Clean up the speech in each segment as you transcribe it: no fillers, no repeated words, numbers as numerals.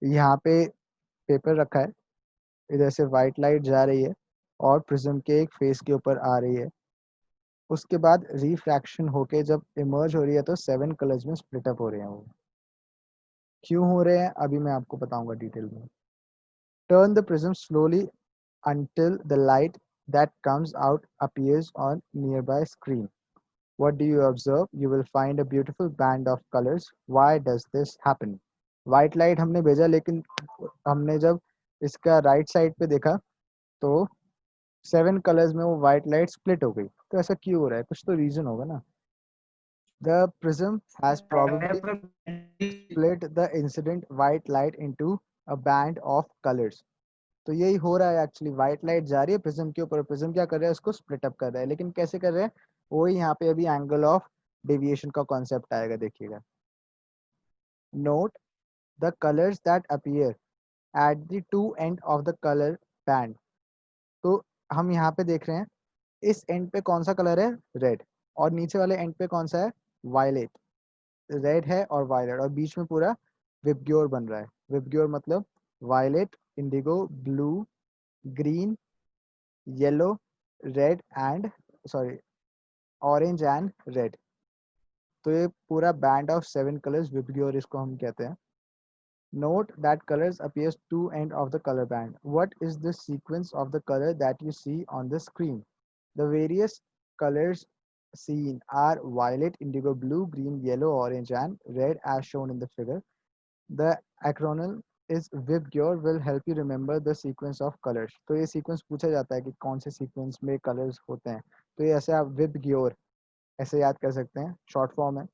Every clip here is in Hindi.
यहाँ पे पेपर रखा है, इधर से वाइट लाइट जा रही है और प्रिज्म के एक फेस के ऊपर आ रही है। उसके बाद रिफ्रैक्शन होके जब इमर्ज हो रही है तो 7 कलर्स में स्प्लिट अप हो रहे हैं वो। क्यों हो रहे हैं अभी मैं आपको बताऊंगा डिटेल में। Turn the prism slowly until the light that comes out appears on nearby screen. What do you observe? You will find a beautiful band of colors. Why does this happen? White light हमने भेजा, लेकिन हमने जब इसका राइट साइड पे देखा तो 7 कलर्स में वो वाइट लाइट स्प्लिट हो गई। तो ऐसा क्यों हो रहा है? कुछ तो रीजन होगा ना। The prism has probably split the incident white light into a band of colors. तो यही हो रहा है एक्चुअली, व्हाइट लाइट जा रही है प्रिज्म के ऊपर, प्रिज्म क्या कर रहा है, उसको स्प्लिट अप कर रहा है। लेकिन कैसे कर रहे हैं, वही यहाँ पे अभी एंगल ऑफ डेविएशन का कॉन्सेप्ट आएगा, देखिएगा। Note the colours that appear at the two end of the colour band. तो हम यहाँ पे देख रहे हैं, इस एंड पे कौन सा कलर है, रेड, और नीचे वाले एंड पे कौन सा है, वायलेट। रेड है और वायलेट, और बीच में पूरा विबग्योर बन रहा है। विबग्योर मतलब violet, indigo, blue, green, yellow, red and sorry orange and red. तो ये पूरा बैंड ऑफ 7 कलर्स विबग्योर इसको हम कहते हैं। Note that colours appears two end of the color band. What is the sequence of the color that you see on the screen? The various colors seen are violet, indigo, blue, green, yellow, orange and red as shown in the figure. The acronym is VibGyor will help you remember the sequence of colors. तो ये सीक्वेंस पूछा जाता है कि कौन से सीक्वेंस में कलर्स होते हैं। तो ये ऐसे आप VibGyor ऐसे याद कर सकते हैं, शॉर्ट फॉर्म है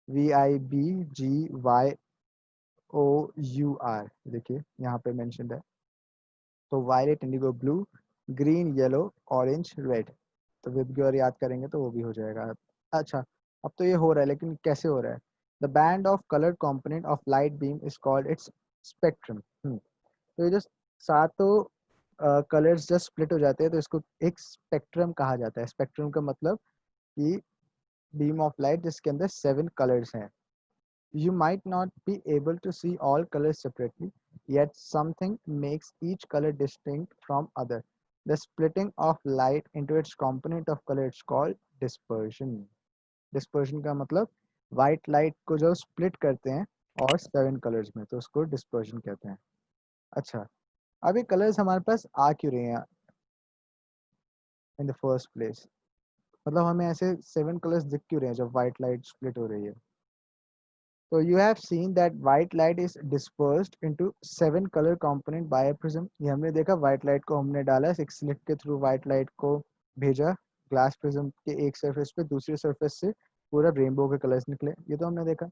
VIBGYOUR। देखिए यहाँ पे मेंशन्ड है। तो violet, indigo, blue, green, yellow, orange, red. तो विबग्योर याद करेंगे तो वो भी हो जाएगा। अच्छा, अब तो ये हो रहा है, लेकिन कैसे हो रहा है। The band of colour component of light beam is called its spectrum. तो ये जो सातों कलर्स जब स्प्लिट हो जाते हैं तो इसको एक स्पेक्ट्रम कहा जाता है। स्पेक्ट्रम का मतलब कि बीम ऑफ लाइट जिसके अंदर 7 कलर्स हैं। You might not be able to see all colors separately, yet something makes each color distinct from other. The splitting of light into its component of color is called dispersion. Dispersion का मतलब white light को जो split करते हैं और 7 colors में, तो उसको dispersion कहते हैं। अच्छा, अब ये colors हमारे पास आ क्यों रहे हैं in the first place? मतलब हमें ऐसे 7 colors दिख क्यों रहे हैं जब white light split हो रही है? So you have seen that white light is dispersed into 7 color component by a prism. ये हमने देखा, white light को हमने डाला, एक slit के थ्रू white light को भेजा ग्लास प्रिज्म के एक सरफेस पे, दूसरे सरफेस से पूरा रेनबो के कलर्स निकले, ये तो हमने देखा।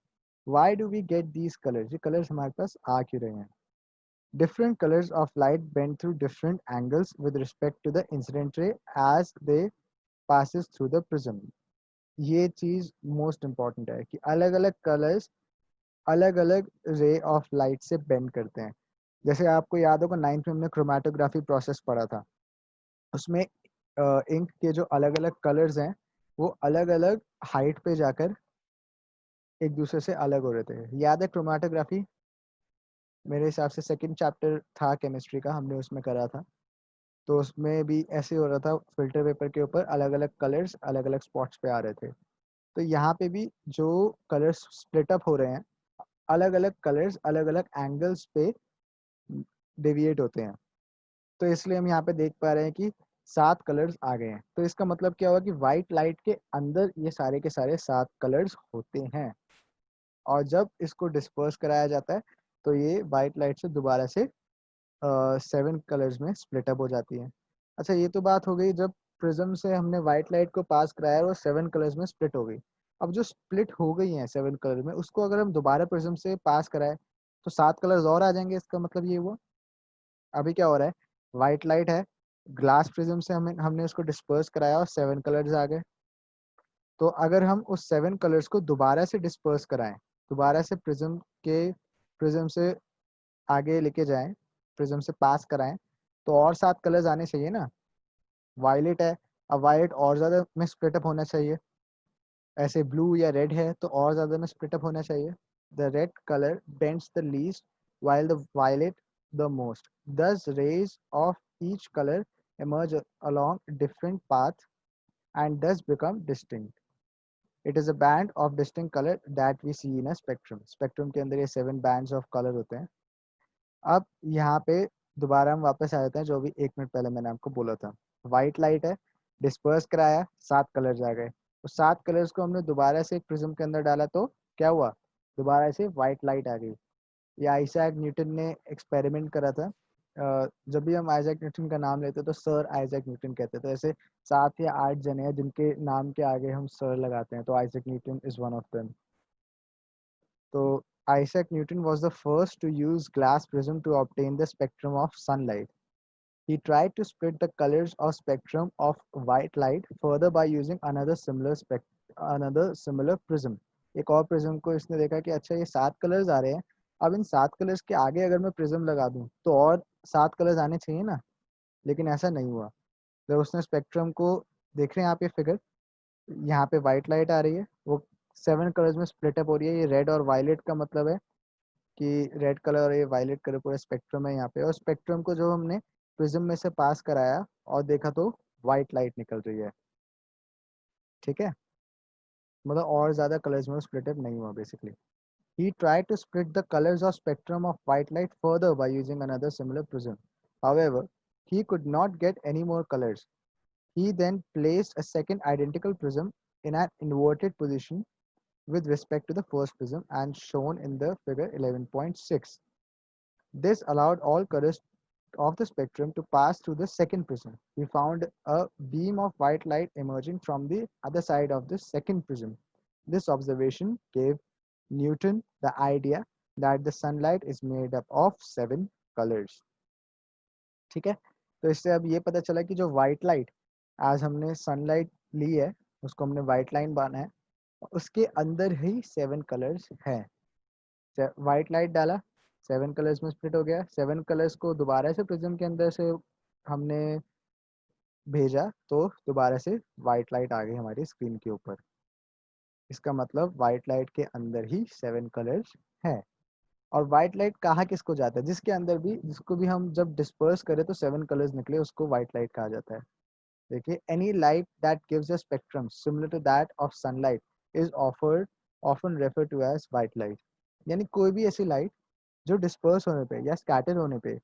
Why do we get these colors? ये कलर्स हमारे पास आ क्यों रहे हैं? Different colors of light bend through different angles with respect to the incident ray as they passes through the prism. ये चीज मोस्ट इम्पॉर्टेंट है कि अलग अलग कलर्स अलग अलग रे ऑफ लाइट से बेंड करते हैं। जैसे आपको याद होगा 9th में हमने क्रोमेटोग्राफी प्रोसेस पढ़ा था, उसमें इंक के जो अलग अलग कलर्स हैं वो अलग अलग हाइट पे जाकर एक दूसरे से अलग हो रहे थे। याद है क्रोमेटोग्राफी? मेरे हिसाब से सेकंड चैप्टर था केमिस्ट्री का, हमने उसमें करा था। तो उसमें भी ऐसे हो रहा था, फिल्टर पेपर के ऊपर अलग अलग कलर्स अलग अलग स्पॉट्स पे आ रहे थे। तो यहाँ पे भी जो कलर्स स्प्लिट अप हो रहे हैं, अलग अलग कलर्स अलग अलग एंगल्स पे डेविएट होते हैं। तो इसलिए हम यहाँ पे देख पा रहे हैं कि 7 कलर्स आ गए हैं। तो इसका मतलब क्या हुआ कि वाइट लाइट के अंदर ये सारे के सारे 7 कलर्स होते हैं, और जब इसको डिस्पर्स कराया जाता है तो ये वाइट लाइट से दोबारा से 7 कलर्स में स्प्लिट अप हो जाती है। अच्छा, ये तो बात हो गई जब प्रिज्म से हमने वाइट लाइट को पास कराया और वो 7 कलर्स में स्प्लिट हो गई। अब जो स्प्लिट हो गई हैं 7 कलर में, उसको अगर हम दोबारा प्रिज्म से पास कराए तो 7 कलर्स और आ जाएंगे। इसका मतलब ये हुआ, अभी क्या हो रहा है, व्हाइट लाइट है, ग्लास प्रिज्म से हमने उसको डिस्पर्स कराया और 7 कलर्स आ गए। तो अगर हम उस 7 कलर्स को दोबारा से डिस्पर्स कराएं, दोबारा से प्रिज्म से आगे लेके जाएं, प्रिज्म से पास कराएं, तो और 7 कलर्स आने चाहिए ना। वायलेट है, अब वायलेट और ज़्यादा में स्प्लिट अप होना चाहिए। ऐसे ब्लू या रेड है तो और ज़्यादा में स्प्लिट अप होना चाहिए। The red colour bends the least while the violet the most. Thus rays of each color emerge along different paths and thus become distinct. It is a band of distinct color that we see in a spectrum. Spectrum के अंदर ये 7 bands of color होते हैं. अब यहाँ पे दोबारा हम वापस आ जाते हैं जो भी 1 मिनट पहले मैंने आपको बोला था. व्हाइट लाइट है, डिस्पर्स कराया, 7 कलर्स आ गए. उस 7 कलर्स को हमने दोबारा से एक प्रिज्म के अंदर डाला तो क्या हुआ? दोबारा से व्हाइट लाइट आ गई. ये आइजैक न्यूटन ने एक्सपेरिमेंट करा था. जब भी हम आइजैक न्यूटन का नाम लेते हैं तो सर आइजैक न्यूटन कहते हैं. तो ऐसे 7 या 8 जने हैं जिनके नाम के आगे हम सर लगाते हैं. तो Isaac Newton is one of them. So Isaac Newton was the first to use glass prism to obtain the spectrum of sunlight. He tried to split the colors of spectrum of white light further by using another similar prism. एक और prism को इसने देखा कि अच्छा ये 7 कलर्स आ रहे हैं. अब इन 7 कलर्स के आगे अगर मैं prism लगा दूं तो और 7 कलर्स आने चाहिए ना. लेकिन ऐसा नहीं हुआ. जब उसने स्पेक्ट्रम को देख रहे हैं आप ये फिगर, यहाँ पे व्हाइट लाइट आ रही है, वो 7 कलर्स में स्प्लिट अप हो रही है. ये रेड और वायलेट का मतलब है कि रेड कलर और ये वायलेट कलर पूरा स्पेक्ट्रम है यहाँ पे. और स्पेक्ट्रम को जो हमने प्रिज्म में से पास कराया और देखा तो व्हाइट लाइट निकल रही है. ठीक है, मतलब और ज़्यादा कलर्स में स्प्लिट अप नहीं हुआ basically. He tried to split the colors of spectrum of white light further by using another similar prism. However, he could not get any more colors. He then placed a second identical prism in an inverted position with respect to the first prism and shown in the figure 11.6. This allowed all colors of the spectrum to pass through the second prism. We found a beam of white light emerging from the other side of the second prism. This observation gave Newton the idea that the sunlight is made up of 7 colors. ठीक है, तो इससे अब ये पता चला कि जो व्हाइट लाइट आज हमने सनलाइट ली है उसको हमने व्हाइट लाइन बाना है, उसके अंदर ही 7 कलर्स हैं. व्हाइट लाइट डाला, 7 कलर्स में स्प्लिट हो गया. 7 कलर्स को दोबारा से प्रिज्म के अंदर से हमने भेजा तो दोबारा से व्हाइट लाइट आ गई हमारी स्क्रीन के ऊपर. इसका मतलब व्हाइट लाइट के अंदर ही 7 कलर्स हैं. और व्हाइट लाइट कहाँ किसको जाता है? जिसके अंदर भी, जिसको भी हम जब डिस्पर्स करें तो 7 कलर्स निकले उसको व्हाइट लाइट कहा जाता है. देखिए, any light that gives a spectrum similar to that of sunlight is often refer to as white light. यानी कोई भी ऐसी लाइट जो डिस्पर्स होने पे या स्कैटर होने पे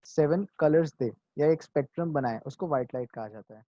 7 कलर्स दे या एक स्पेक्ट्रम बनाए उसको व्हाइट लाइट कहा जाता है.